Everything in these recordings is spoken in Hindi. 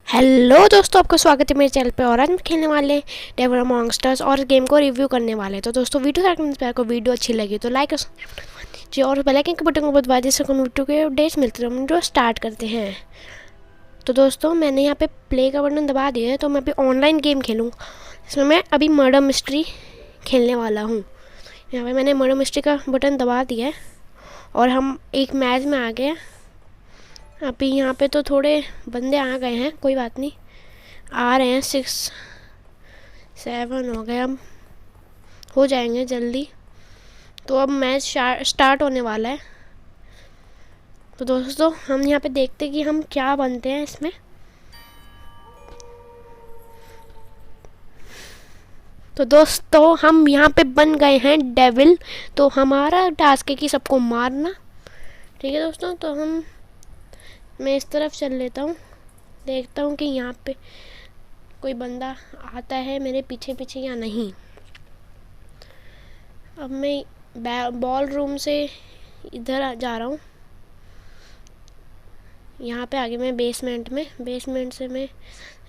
हेलो दोस्तों, आपका स्वागत है मेरे चैनल पे। और आज हम खेलने वाले हैं डेविल अमंग अस और गेम को रिव्यू करने वाले हैं। तो दोस्तों वीडियो देखने से आपको वीडियो अच्छी लगी तो लाइक जी और बेल आइकन के बटन को दबा दीजिए, जिससे वीडियो के अपडेट्स मिलते हैं। हम वीडियो स्टार्ट करते हैं। तो दोस्तों मैंने यहाँ पे प्ले का बटन दबा दिया है, तो मैं अभी ऑनलाइन गेम खेलूँगा। इसमें मैं अभी मर्डर मिस्ट्री खेलने वाला हूँ। यहाँ पर मैंने मर्डर मिस्ट्री का बटन दबा दिया है और हम एक मैच में आ गए। अभी यहाँ पे तो थोड़े बंदे आ गए हैं, कोई बात नहीं, आ रहे हैं। 6 7 हो गए, अब हो जाएंगे जल्दी। तो अब मैच स्टार्ट होने वाला है। तो दोस्तों हम यहाँ पे देखते हैं कि हम क्या बनते हैं इसमें। तो दोस्तों हम यहाँ पे बन गए हैं डेविल। तो हमारा टास्क है कि सबको मारना। ठीक है दोस्तों, तो मैं इस तरफ चल लेता हूँ, देखता हूँ कि यहाँ पे कोई बंदा आता है मेरे पीछे पीछे या नहीं। अब मैं बॉल रूम से इधर जा रहा हूँ। यहाँ पे आगे मैं बेसमेंट से मैं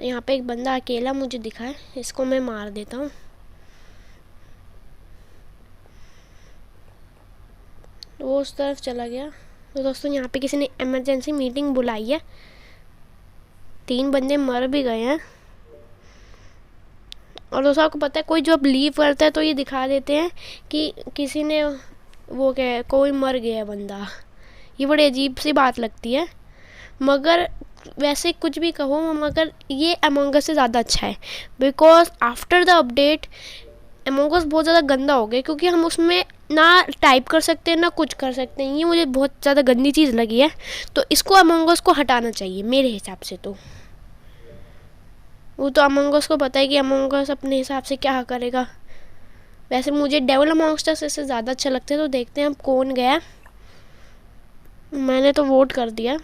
यहाँ पे एक बंदा अकेला मुझे दिखा है, इसको मैं मार देता हूँ। वो उस तरफ चला गया। तो दोस्तों यहाँ पे किसी ने इमरजेंसी मीटिंग बुलाई है। 3 बंदे मर भी गए हैं। और दोस्तों आपको पता है, कोई जो लीव करता है तो ये दिखा देते हैं कि किसी ने वो क्या कोई मर गया बंदा। ये बड़ी अजीब सी बात लगती है, मगर वैसे कुछ भी कहो, मगर ये अमंग अस से ज़्यादा अच्छा है। Because after the update Among Us बहुत ज़्यादा गंदा हो गया, क्योंकि हम उसमें ना टाइप कर सकते हैं ना कुछ कर सकते हैं। ये मुझे बहुत ज़्यादा गंदी चीज़ लगी है। तो इसको अमंग अस को हटाना चाहिए मेरे हिसाब से। तो वो तो अमंग अस को पता है कि अमंग अस अपने हिसाब से क्या करेगा। वैसे मुझे डेविल अमंग अस से ज़्यादा अच्छा लगता है। तो देखते हैं अब कौन गया। मैंने तो वोट कर दिया।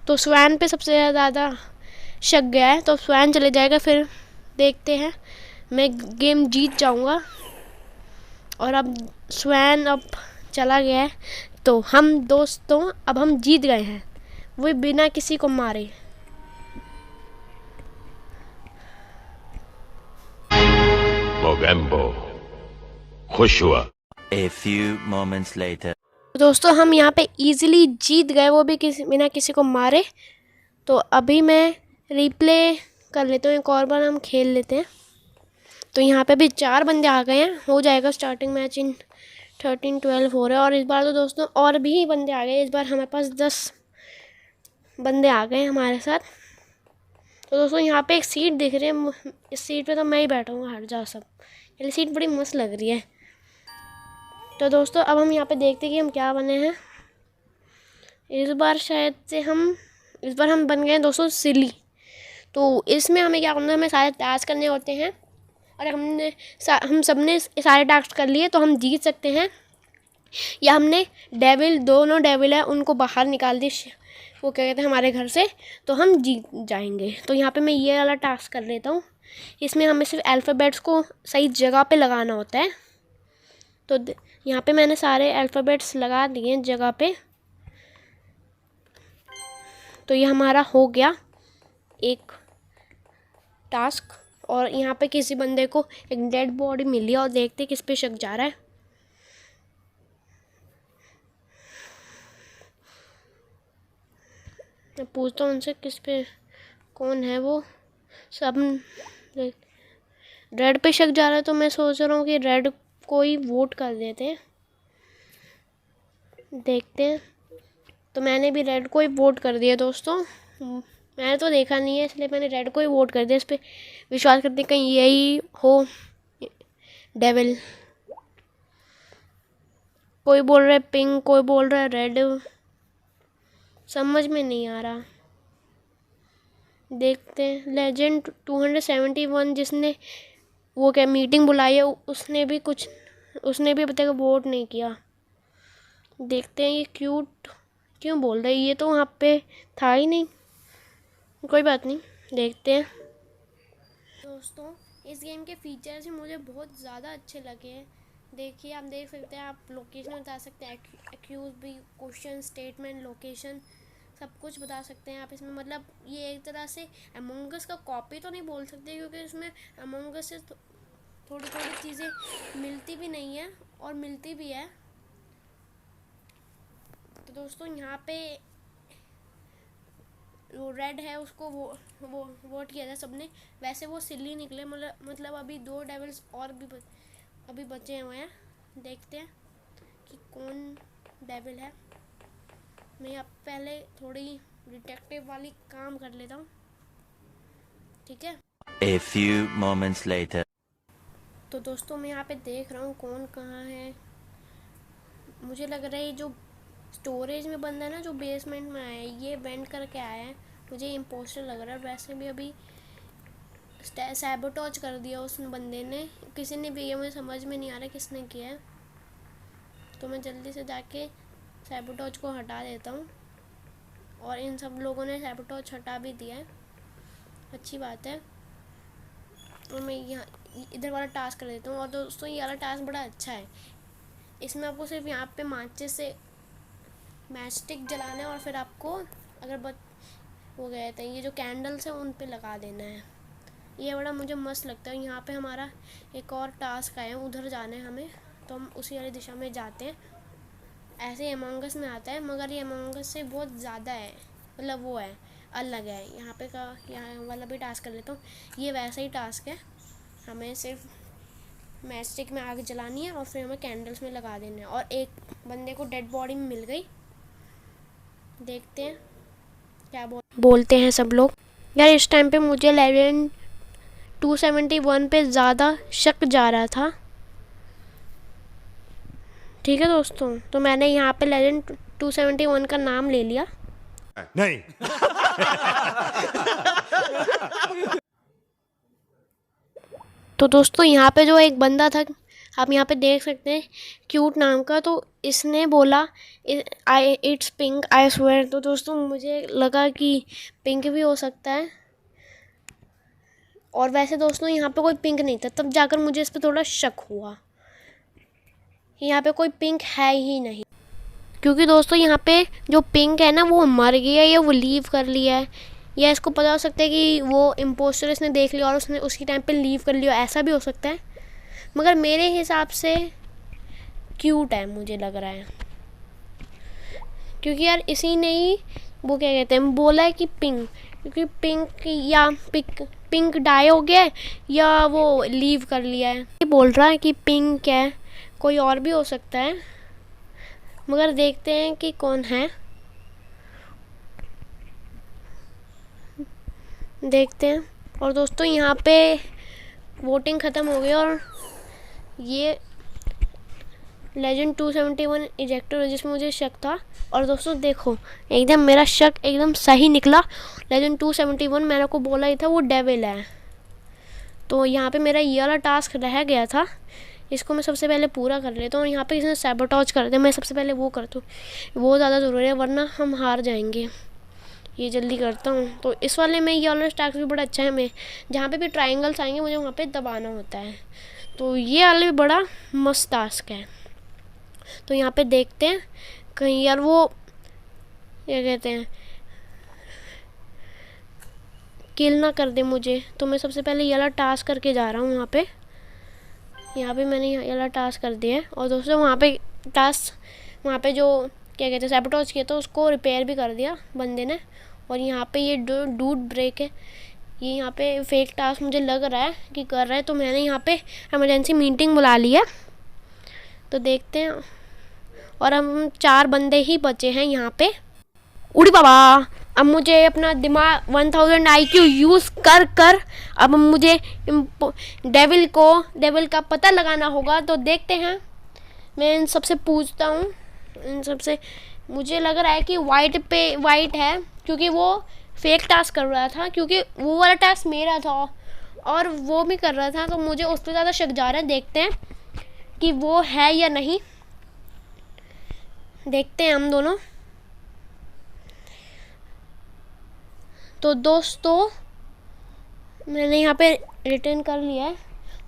तो स्वैन पे सबसे ज़्यादा शक गया है, तो स्वैन चले जाएगा। फिर देखते हैं, मैं गेम जीत जाऊंगा। और अब स्वैन अब चला गया है, तो हम दोस्तों अब हम जीत गए हैं, वो बिना किसी को मारे। मोगेम्बो खुश हुआ। A few moments later. दोस्तों हम यहाँ पे इजीली जीत गए, वो भी बिना किसी को मारे। तो अभी मैं रिप्ले कर लेता हूँ, एक और बार हम खेल लेते हैं। तो यहाँ पे भी 4 बंदे आ गए हैं, हो जाएगा स्टार्टिंग मैच इन 13-12 हो रहा है। और इस बार तो दोस्तों और भी बंदे आ गए। इस बार हमारे पास 10 बंदे आ गए हमारे साथ। तो दोस्तों यहाँ पे एक सीट दिख रही है, इस सीट पे तो मैं ही बैठूँगा। हट जाओ सब, ये सीट बड़ी मस्त लग रही है। तो दोस्तों अब हम यहाँ पे देखते हैं कि हम क्या बने हैं। इस बार हम बन गए हैं दोस्तों सिली। तो इसमें हमें क्या करना है, हमें सारे टास्क करने होते हैं। और हम सब ने सारे टास्क कर लिए तो हम जीत सकते हैं। या हमने दोनों डेविल है उनको बाहर निकाल दी, वो क्या कहते हैं, हमारे घर से, तो हम जीत जाएंगे। तो यहाँ पे मैं ये वाला टास्क कर लेता हूँ। इसमें हमें सिर्फ अल्फ़ाबेट्स को सही जगह पे लगाना होता है। तो यहाँ पे मैंने सारे अल्फ़ाबेट्स लगा दिए जगह पे। तो ये हमारा हो गया एक टास्क। और यहाँ पे किसी बंदे को एक डेड बॉडी मिली है, और देखते किस पे शक जा रहा है। मैं पूछता हूँ उनसे किस पे, कौन है वो। सब रेड पे शक जा रहा है, तो मैं सोच रहा हूँ कि रेड को ही वोट कर देते हैं, देखते हैं। तो मैंने भी रेड को ही वोट कर दिया दोस्तों। मैंने तो देखा नहीं है, इसलिए मैंने रेड को ही वोट कर दिया। इस पर विश्वास करते कहीं यही हो डेविल। कोई बोल रहा है पिंक, कोई बोल रहा है रेड, समझ में नहीं आ रहा। देखते हैं। लेजेंड 271 जिसने वो क्या मीटिंग बुलाई है, उसने भी अभी तक वोट नहीं किया। देखते हैं ये क्यूट क्यों बोल रहा है, ये तो वहाँ पे था ही नहीं। कोई बात नहीं, देखते हैं। दोस्तों इस गेम के फीचर्स मुझे बहुत ज़्यादा अच्छे लगे हैं। देखिए, आप देख सकते हैं, आप लोकेशन बता सकते हैं, एक्यूज भी, क्वेश्चन, स्टेटमेंट, लोकेशन, सब कुछ बता सकते हैं आप इसमें। मतलब ये एक तरह से अमंग अस का कॉपी तो नहीं बोल सकते, क्योंकि इसमें अमंग अस से थोड़ी थोड़ी चीज़ें मिलती भी नहीं है और मिलती भी है। तो दोस्तों यहाँ पे वो रेड है, उसको वो वोट किया था सबने। वैसे वो सिल्ली निकले, मतलब अभी 2 डेविल्स और भी अभी बचे हुए हैं। देखते हैं कि कौन डेविल है। मैं यहाँ पहले थोड़ी डिटेक्टिव वाली काम कर लेता हूँ, ठीक है। A few moments later. तो दोस्तों मैं यहाँ पे देख रहा हूँ कौन कहाँ है। मुझे लग रहा है ये जो स्टोरेज में बंदा है ना, जो बेसमेंट में आया है, ये वेंट करके आया है। मुझे इम्पोस्टर लग रहा है। वैसे भी अभी सैबोटॉज कर दिया उस बंदे ने, किसी ने भी, ये मुझे समझ में नहीं आ रहा किसने किया है। तो मैं जल्दी से जाके सैबोटॉज को हटा देता हूँ, और इन सब लोगों ने सैबोटॉज हटा भी दिया है, अच्छी बात है। और मैं यहाँ इधर वाला टास्क कर देता हूँ। और दोस्तों ये वाला टास्क बड़ा अच्छा है। इसमें आपको सिर्फ यहाँ पे माचिस से मैच स्टिक जलाना है, और फिर आपको अगर हो गए थे ये जो कैंडल्स है उन पे लगा देना है। ये बड़ा मुझे मस्त लगता है। यहाँ पे हमारा एक और टास्क आया है, उधर जाना है हमें, तो हम उसी वाली दिशा में जाते हैं। ऐसे अमंग अस में आता है, मगर ये अमंग अस से बहुत ज़्यादा है, मतलब वो है, अलग है। यहाँ पे का यहाँ वाला भी टास्क कर लेता हूँ। ये वैसा ही टास्क है, हमें सिर्फ मैच स्टिक में आग जलानी है और फिर हमें कैंडल्स में लगा देना है। और एक बंदे को डेड बॉडी मिल गई। देखते हैं क्या बोलते हैं सब लोग। यार इस टाइम पे मुझे लेजेंड 271 पे ज़्यादा शक जा रहा था, ठीक है दोस्तों। तो मैंने यहाँ पे लेजेंड 271 का नाम ले लिया। नहीं। तो दोस्तों यहाँ पे जो एक बंदा था, आप यहाँ पे देख सकते हैं, क्यूट नाम का, तो इसने बोला इट्स पिंक आई स्वेयर। तो दोस्तों मुझे लगा कि पिंक भी हो सकता है, और वैसे दोस्तों यहाँ पे कोई पिंक नहीं था। तब जाकर मुझे इस पर थोड़ा शक हुआ, यहाँ पे कोई पिंक है ही नहीं। क्योंकि दोस्तों यहाँ पे जो पिंक है ना, वो मर गया या वो लीव कर लिया है, या इसको पता हो सकता है कि वो इम्पोस्टर इसने देख लिया और उसने उसी टाइम पे लीव कर लिया, ऐसा भी हो सकता है। मगर मेरे हिसाब से क्यूट है, मुझे लग रहा है, क्योंकि यार इसी ने ही वो क्या कहते हैं बोला है कि पिंक, क्योंकि पिंक या पिंक डाई हो गया है या वो लीव कर लिया है। ये बोल रहा है कि पिंक है, कोई और भी हो सकता है, मगर देखते हैं कि कौन है, देखते हैं। और दोस्तों यहाँ पे वोटिंग ख़त्म हो गई और ये लेजेंड 271 इजेक्टर जिसमें मुझे शक था। और दोस्तों देखो एकदम मेरा शक एकदम सही निकला। लेजेंड 271 मैंने को बोला ही था वो डेविल है। तो यहाँ पे मेरा ये वाला टास्क रह गया था, इसको मैं सबसे पहले पूरा कर लेता हूँ। और यहाँ पे किसी ने सैबोटॉज कर दिया, मैं सबसे पहले वो करता हूँ, वो ज़्यादा ज़रूरी है वरना हम हार जाएंगे। ये जल्दी करता हूँ। तो इस वाले में ये वाला टास्क भी बड़ा अच्छा है। मैं जहाँ पे भी ट्रायंगल्स आएंगे मुझे वहाँ पे दबाना होता है, तो ये वाला भी बड़ा मस्त टास्क है। तो यहाँ पे देखते हैं कहीं यार वो क्या कहते हैं किल ना कर दे मुझे। तो मैं सबसे पहले ये वाला टास्क करके जा रहा हूँ। यहाँ पे मैंने ये वाला टास्क कर दिया है। और दोस्तों वहाँ पे टास्क वहाँ पे जो क्या कहते हैं सैबोटॉज किया था उसको रिपेयर भी कर दिया बंदे ने। और यहाँ पे ये डूड ब्रेक है, ये यहाँ पे फेक टास्क मुझे लग रहा है कि कर रहा है, तो मैंने यहाँ पे इमरजेंसी मीटिंग बुला लिया। तो देखते हैं। और हम 4 बंदे ही बचे हैं यहाँ पे। उड़ी बाबा, अब मुझे अपना दिमाग 1000 IQ यूज़ कर अब मुझे डेविल का पता लगाना होगा। तो देखते हैं, मैं इन सबसे पूछता हूँ, इन सबसे मुझे लग रहा है कि वाइट है, क्योंकि वो फेक टास्क कर रहा था, क्योंकि वो वाला टास्क मेरा था और वो भी कर रहा था, तो मुझे उस पर ज़्यादा शक जा रहा है। देखते हैं कि वो है या नहीं, देखते हैं हम दोनों। तो दोस्तों मैंने यहाँ पे रिटर्न कर लिया है।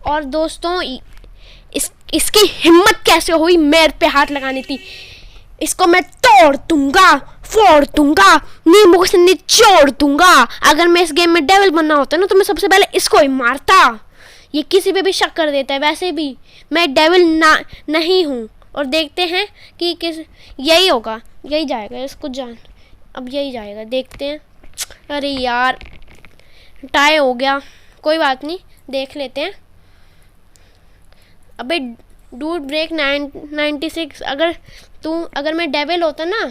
और दोस्तों इसकी हिम्मत कैसे हुई मेरे पे हाथ लगानी थी, इसको मैं तोड़ दूंगा, फोड़ दूंगा, नींबू से निचोड़ दूंगा। अगर मैं इस गेम में डेविल बनना होता ना तो मैं सबसे पहले इसको ही मारता। ये किसी पे भी शक कर देता है। वैसे भी मैं डेविल नहीं हूँ। और देखते हैं कि किस यही होगा, यही जाएगा, इसको जान अब यही जाएगा, देखते हैं। अरे यार टाई हो गया, कोई बात नहीं, देख लेते हैं। अबे डूड ब्रेक 96, अगर मैं डेविल होता ना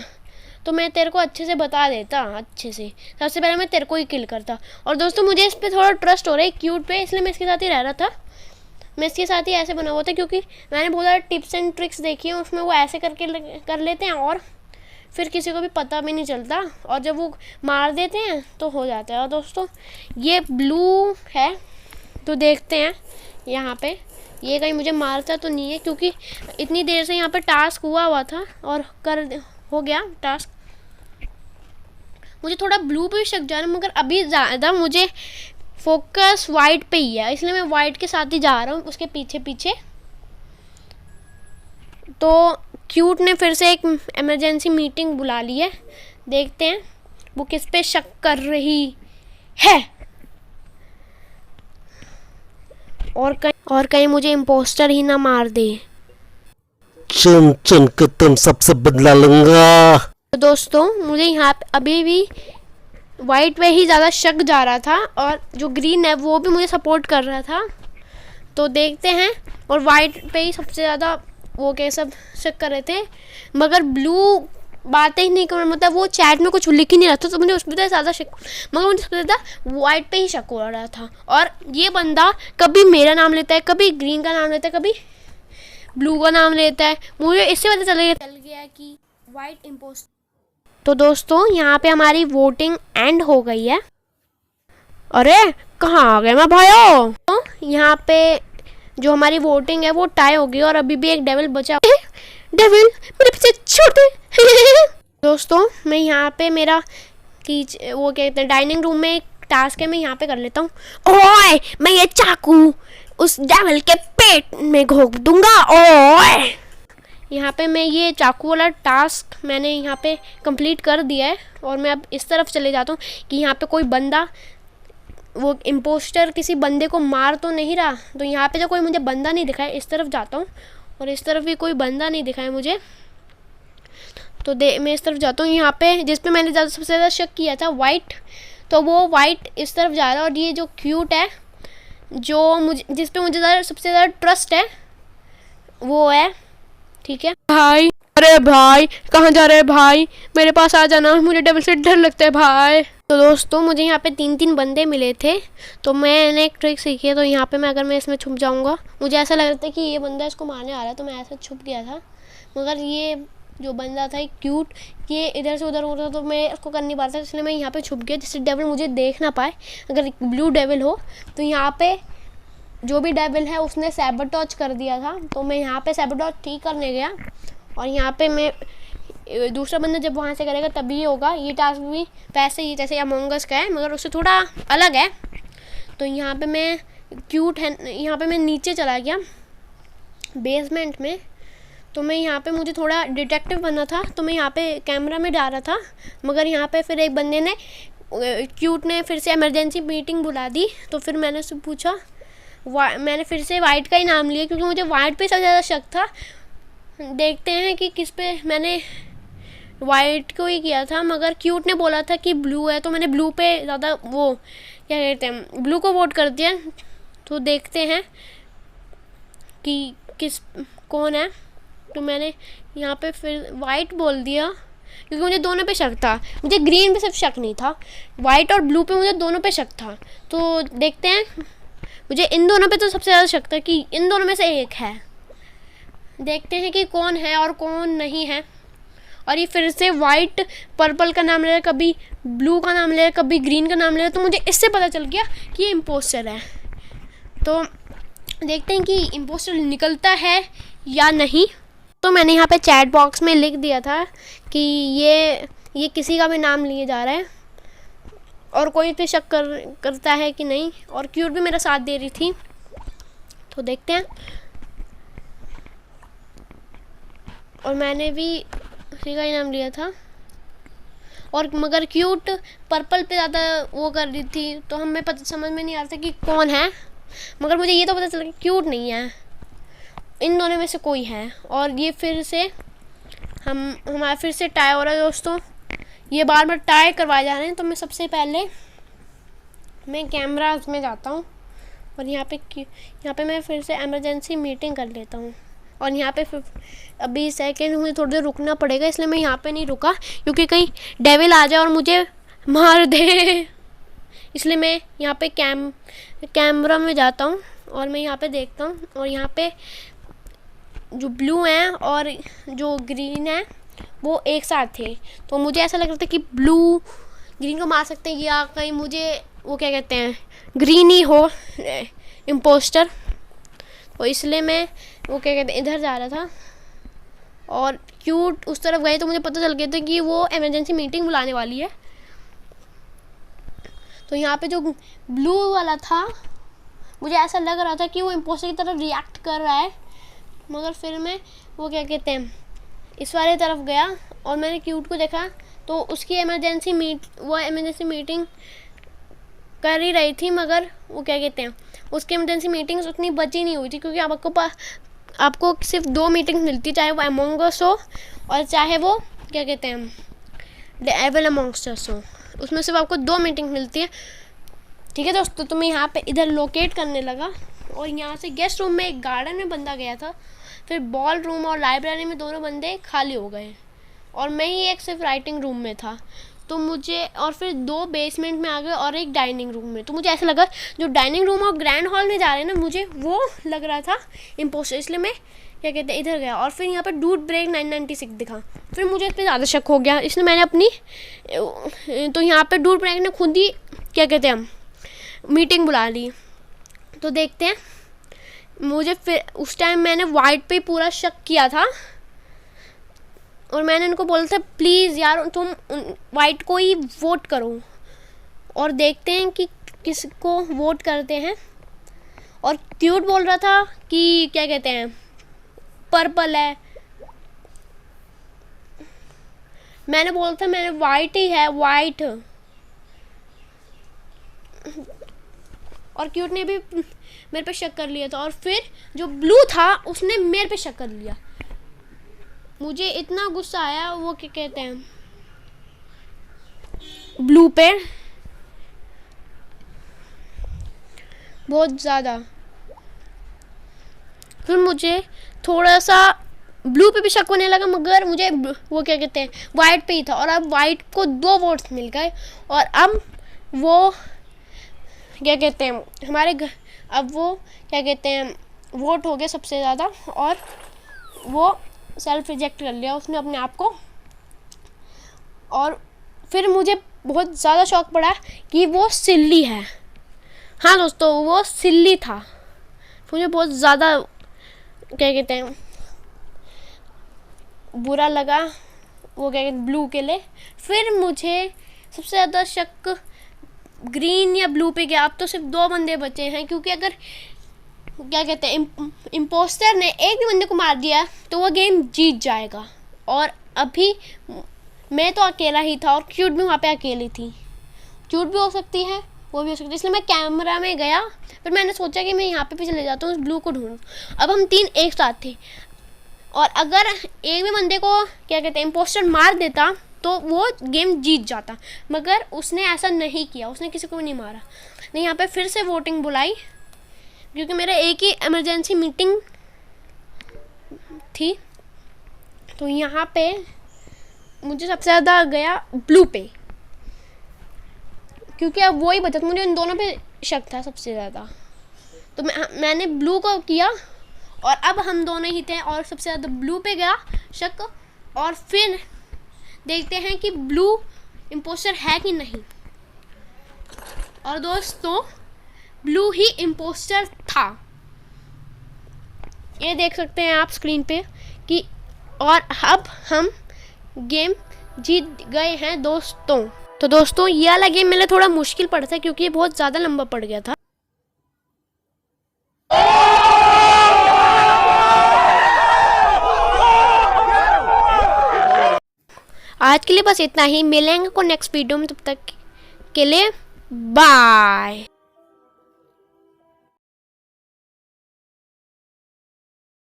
तो मैं तेरे को अच्छे से बता देता, अच्छे से। सबसे पहले मैं तेरे को ही किल करता। और दोस्तों मुझे इस पे थोड़ा ट्रस्ट हो रहा है क्यूट पे, इसलिए मैं इसके साथ ही रह रहा था। मैं इसके साथ ही ऐसे बना हुआ था क्योंकि मैंने बहुत सारे टिप्स एंड ट्रिक्स देखी हैं, उसमें वो ऐसे करके कर लेते हैं और फिर किसी को भी पता भी नहीं चलता, और जब वो मार देते हैं तो हो जाता है। और दोस्तों ये ब्लू है, तो देखते हैं यहाँ पे ये कहीं मुझे मारता तो नहीं है, क्योंकि इतनी देर से यहाँ पे टास्क हुआ था और हो गया टास्क। मुझे थोड़ा ब्लू पे शक जा रहा है, मगर अभी ज़्यादा मुझे फोकस वाइट पे ही है, इसलिए मैं वाइट के साथ ही जा रहा हूँ, उसके पीछे पीछे। तो क्यूट ने फिर से एक इमरजेंसी मीटिंग बुला ली है, देखते हैं वो किस पे शक कर रही है। और कहीं मुझे इम्पोस्टर ही ना मार दे। चुन चुन के तुम सबसे बदला लूंगा। तो दोस्तों मुझे यहाँ पे अभी भी वाइट पे ही ज़्यादा शक जा रहा था, और जो ग्रीन है वो भी मुझे सपोर्ट कर रहा था। तो देखते हैं, और वाइट पे ही सबसे ज़्यादा वो क्या सब शक कर रहे थे, मगर ब्लू बातें ही नहीं कर, मतलब वो चैट में कुछ लिख ही नहीं रहा था, तो मुझे उस पर ज़्यादा शक, मगर मुझे सबसे ज़्यादा वाइट पे ही शक हो रहा था। और ये बंदा कभी मेरा नाम लेता है, कभी ग्रीन का नाम लेता है, कभी ब्लू का नाम लेता है। मुझे इससे पता चल गया कि वाइट इम्पोस्टर। तो दोस्तों यहाँ पे हमारी वोटिंग एंड हो गई है। अरे कहाँ आ गए मैं भाइयों। तो यहाँ पे जो हमारी वोटिंग है वो टाई हो गई, और अभी भी एक डेविल बचा। डेविल मेरे पीछे छोड़ दे। दोस्तों मैं यहाँ पे मेरा वो कहते हैं डाइनिंग रूम में एक टास्क है, मैं यहाँ पे कर लेता हूँ। ओए मैं ये चाकू उस डेविल के पेट में घोंप दूंगा। ओए यहाँ पे मैं ये चाकू वाला टास्क मैंने यहाँ पे कंप्लीट कर दिया है, और मैं अब इस तरफ चले जाता हूँ कि यहाँ पे कोई बंदा, वो इम्पोस्टर किसी बंदे को मार तो नहीं रहा। तो यहाँ पे जो कोई मुझे बंदा नहीं दिखाया, इस तरफ जाता हूँ, और इस तरफ भी कोई बंदा नहीं दिखाया मुझे। तो मैं इस तरफ जाता हूँ, यहाँ पे जिस पे मैंने सबसे ज़्यादा शक किया था वाइट, तो वो वाइट इस तरफ जा रहा है। और ये जो क्यूट है, जो जिस पे मुझे सबसे ज़्यादा ट्रस्ट है, वो है, ठीक है भाई। अरे भाई कहाँ जा रहे हैं भाई, मेरे पास आ जाना, मुझे डेविल से डर लगता है भाई। तो दोस्तों मुझे यहाँ पे 3 बंदे मिले थे, तो मैंने एक ट्रिक सीखी है। तो यहाँ पे अगर मैं इसमें छुप जाऊँगा, मुझे ऐसा लग रहा था कि ये बंदा इसको मारने आ रहा है, तो मैं ऐसे छुप गया था। मगर ये जो बंदा था क्यूट, ये इधर से उधर हो रहा था, तो मैं इसको कर नहीं पा रहा था, इसलिए मैं यहाँ पे छुप गया, जिससे डेविल मुझे देख ना पाए। अगर ब्लू डेविल हो तो यहाँ पे जो भी डेविल है उसने सैबोटॉज कर दिया था, तो मैं यहाँ पे सैबोटॉज ठीक करने गया, और यहाँ पे मैं दूसरा बंदा जब वहाँ से करेगा तभी होगा। ये टास्क भी वैसे ही जैसे अमंग अस का है, मगर उससे थोड़ा अलग है। तो यहाँ पे मैं क्यूट है, यहाँ पे मैं नीचे चला गया बेसमेंट में। तो मैं यहाँ पे मुझे थोड़ा डिटेक्टिव बनना था, तो मैं यहाँ पे कैमरा में डाल रहा था, मगर यहाँ पे फिर एक बंदे ने, क्यूट ने फिर से इमरजेंसी मीटिंग बुला दी। तो फिर मैंने उससे पूछा, मैंने फिर से वाइट का ही नाम लिया, क्योंकि मुझे वाइट पे सबसे ज़्यादा शक था। देखते हैं कि किस पे, मैंने वाइट को ही किया था, मगर क्यूट ने बोला था कि ब्लू है, तो मैंने ब्लू पे ज़्यादा वो क्या कहते हैं, ब्लू को वोट कर दिया। तो देखते हैं कि कौन है। तो मैंने यहाँ पे फिर वाइट बोल दिया, क्योंकि मुझे दोनों पे शक था। मुझे ग्रीन पे सिर्फ शक नहीं था, वाइट और ब्लू पे मुझे दोनों पे शक था। तो देखते हैं, मुझे इन दोनों पे तो सबसे ज़्यादा शक था कि इन दोनों में से एक है। देखते हैं कि कौन है और कौन नहीं है। और ये फिर से वाइट पर्पल का नाम ले रहा है, कभी ब्लू का नाम ले रहा है, कभी ग्रीन का नाम ले रहा है। तो मुझे इससे पता चल गया कि ये इम्पोस्टर है। तो देखते हैं कि इम्पोस्टर निकलता है या नहीं। तो मैंने यहाँ पे चैट बॉक्स में लिख दिया था कि ये किसी का भी नाम लिए जा रहा है, और कोई पे शक करता है कि नहीं। और क्यूट भी मेरा साथ दे रही थी। तो देखते हैं, और मैंने भी उसी का ही नाम लिया था। और मगर क्यूट पर्पल पे ज़्यादा वो कर रही थी, तो हमें पता समझ में नहीं आ रहा था कि कौन है। मगर मुझे ये तो पता चला कि क्यूट नहीं है, इन दोनों में से कोई है। और ये फिर से हमारा फिर से टाई हो रहा है दोस्तों, ये बार बार टाई करवाए जा रहे हैं। तो मैं सबसे पहले मैं कैमरास में जाता हूँ और यहाँ पे मैं फिर से इमरजेंसी मीटिंग कर लेता हूँ। और यहाँ पे अभी सेकंड मुझे थोड़ी देर रुकना पड़ेगा, इसलिए मैं यहाँ पे नहीं रुका क्योंकि कहीं डेविल आ जाए और मुझे मार दे। इसलिए मैं यहाँ पे कैमरा में जाता हूँ और मैं यहाँ पे देखता हूँ। और यहाँ पे जो ब्लू है और जो ग्रीन है वो एक साथ थे, तो मुझे ऐसा लग रहा था कि ब्लू ग्रीन को मार सकते हैं या कहीं मुझे वो क्या कहते हैं ग्रीन ही हो इम्पोस्टर। तो इसलिए मैं वो क्या कहते हैं इधर जा रहा था और क्यूट उस तरफ गए, तो मुझे पता चल गया था कि वो इमरजेंसी मीटिंग बुलाने वाली है। तो यहाँ पे जो ब्लू वाला था मुझे ऐसा लग रहा था कि वो इम्पोस्टर की तरफ रिएक्ट कर रहा है, मगर फिर मैं वो क्या कहते हैं इस वाले तरफ गया और मैंने क्यूट को देखा, तो उसकी इमरजेंसी मीटिंग कर ही रही थी, मगर वो क्या कहते हैं उसकी इमरजेंसी मीटिंग्स उतनी बची नहीं हुई थी, क्योंकि आपको सिर्फ 2 मीटिंग्स मिलती, चाहे वो अमंग अस हो और चाहे वो क्या कहते हैं डेविल अमंगस्ट अस हो, उसमें सिर्फ आपको 2 मीटिंग मिलती है। ठीक है दोस्तों, तो मैं यहाँ पे इधर लोकेट करने लगा और यहाँ से गेस्ट रूम में एक गार्डन में बंदा गया था, फिर बॉल रूम और लाइब्रेरी में दोनों बंदे खाली हो गए और मैं ही एक सिर्फ राइटिंग रूम में था। तो मुझे और फिर 2 बेसमेंट में आ गए और एक डाइनिंग रूम में। तो मुझे ऐसा लगा जो डाइनिंग रूम और ग्रैंड हॉल में जा रहे हैं ना, मुझे वो लग रहा था इम्पोस्टर, इसलिए मैं क्या कहते हैं इधर गया। और फिर यहाँ पर डूड ब्रेक 996 दिखा, फिर मुझे इस पर ज़्यादा शक हो गया, इसलिए मैंने अपनी तो यहाँ पर डूड ब्रेक ने खुद ही क्या कहते हैं मीटिंग बुला ली। तो देखते हैं, मुझे फिर उस टाइम मैंने वाइट पे पूरा शक किया था और मैंने उनको बोला था प्लीज़ यार तुम वाइट को ही वोट करो और देखते हैं कि किसको वोट करते हैं। और क्यूट बोल रहा था कि क्या कहते हैं पर्पल है, मैंने बोला था मैंने वाइट ही है वाइट, और क्यूट ने भी मेरे पे शक कर लिया था। और फिर जो ब्लू था उसने मेरे पे शक कर लिया, मुझे इतना गुस्सा आया वो क्या कहते हैं ब्लू पे बहुत ज़्यादा। फिर मुझे थोड़ा सा ब्लू पे भी शक होने लगा, मगर मुझे वो क्या कहते हैं वाइट पे ही था। और अब वाइट को 2 वोट्स मिल गए और अब वो क्या कहते हैं अब वो क्या कहते हैं वोट हो गया सबसे ज़्यादा और वो सेल्फ रिजेक्ट कर लिया उसने अपने आप को। और फिर मुझे बहुत ज़्यादा शौक पड़ा कि वो सिल्ली है। हाँ दोस्तों, वो सिल्ली था। मुझे बहुत ज़्यादा क्या कहते हैं बुरा लगा वो क्या कहते हैं ब्लू के लिए। फिर मुझे सबसे ज़्यादा शक ग्रीन या ब्लू पे गया। अब तो सिर्फ 2 बंदे बचे हैं, क्योंकि अगर क्या कहते हैं इम्पोस्टर ने एक भी बंदे को मार दिया तो वो गेम जीत जाएगा। और अभी मैं तो अकेला ही था और क्यूट भी वहाँ पे अकेली थी। क्यूट भी हो सकती है, वो भी हो सकती है, इसलिए मैं कैमरा में गया। फिर मैंने सोचा कि मैं यहाँ पे चले जाता हूँ, उस ब्लू को ढूंढूँ। अब हम 3 एक साथ थे और अगर एक भी बंदे को क्या कहते हैं इम्पोस्टर मार देता तो वो गेम जीत जाता, मगर उसने ऐसा नहीं किया, उसने किसी को भी नहीं मारा। नहीं, यहाँ पे फिर से वोटिंग बुलाई क्योंकि मेरा एक ही इमरजेंसी मीटिंग थी। तो यहाँ पे मुझे सबसे ज़्यादा गया ब्लू पे, क्योंकि अब वो ही बचा था। मुझे उन दोनों पे शक था सबसे ज़्यादा, तो मैंने ब्लू को किया और अब हम दोनों ही थे और सबसे ज़्यादा ब्लू पे गया शक। और फिर देखते हैं कि ब्लू इम्पोस्टर है कि नहीं। और दोस्तों ब्लू ही इम्पोस्टर था, ये देख सकते हैं आप स्क्रीन पे कि और अब हम गेम जीत गए हैं दोस्तों। तो दोस्तों ये वाला गेम मेरे थोड़ा मुश्किल पड़ा था क्योंकि ये बहुत ज़्यादा लंबा पड़ गया था। आज के लिए बस इतना ही, मिलेंगे को नेक्स्ट वीडियो में, तब तक के लिए बाय।